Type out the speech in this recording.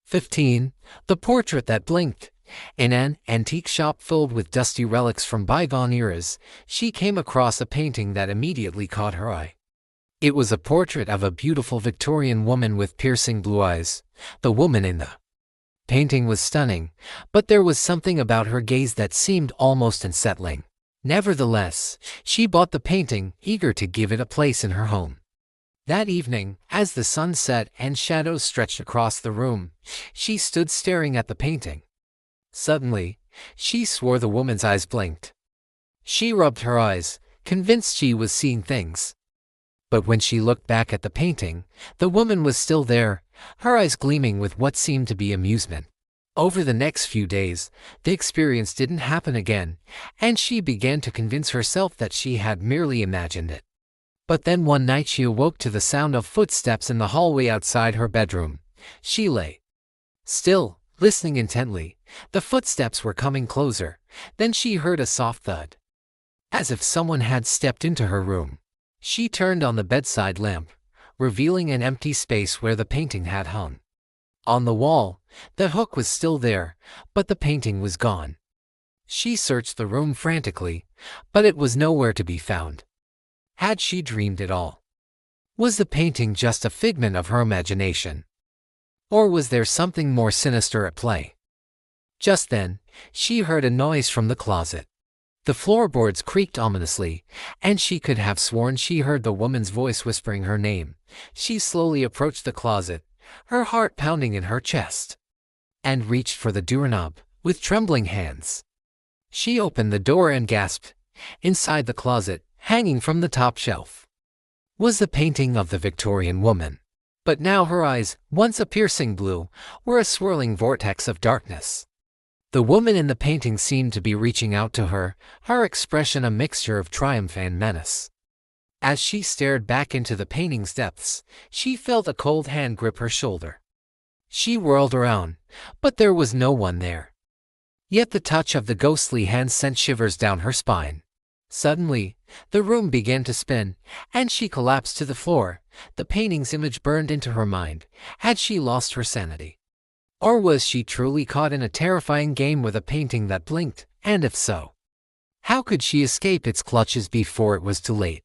15. The Portrait That Blinked. In an antique shop filled with dusty relics from bygone eras, she came across a painting that immediately caught her eye. It was a portrait of a beautiful Victorian woman with piercing blue eyes. The woman in the painting was stunning, but there was something about her gaze that seemed almost unsettling. Nevertheless, she bought the painting, eager to give it a place in her home. That evening, as the sun set and shadows stretched across the room, she stood staring at the painting. Suddenly, she swore the woman's eyes blinked. She rubbed her eyes, convinced she was seeing things. But when she looked back at the painting, the woman was still there, her eyes gleaming with what seemed to be amusement. Over the next few days, the experience didn't happen again, and she began to convince herself that she had merely imagined it. But then one night she awoke to the sound of footsteps in the hallway outside her bedroom. She lay still, listening intently. The footsteps were coming closer. Then she heard a soft thud, as if someone had stepped into her room. She turned on the bedside lamp, revealing an empty space where the painting had hung. On the wall, the hook was still there, but the painting was gone. She searched the room frantically, but it was nowhere to be found. Had she dreamed it all? Was the painting just a figment of her imagination? Or was there something more sinister at play? Just then, she heard a noise from the closet. The floorboards creaked ominously, and she could have sworn she heard the woman's voice whispering her name. She slowly approached the closet, her heart pounding in her chest, and reached for the doorknob with trembling hands. She opened the door and gasped. Inside the closet, hanging from the top shelf, was the painting of the Victorian woman. But now her eyes, once a piercing blue, were a swirling vortex of darkness. The woman in the painting seemed to be reaching out to her, her expression a mixture of triumph and menace. As she stared back into the painting's depths, she felt a cold hand grip her shoulder. She whirled around, but there was no one there. Yet the touch of the ghostly hand sent shivers down her spine. Suddenly, the room began to spin, and she collapsed to the floor. The painting's image burned into her mind. Had she lost her sanity? Or was she truly caught in a terrifying game with a painting that blinked? And if so, how could she escape its clutches before it was too late?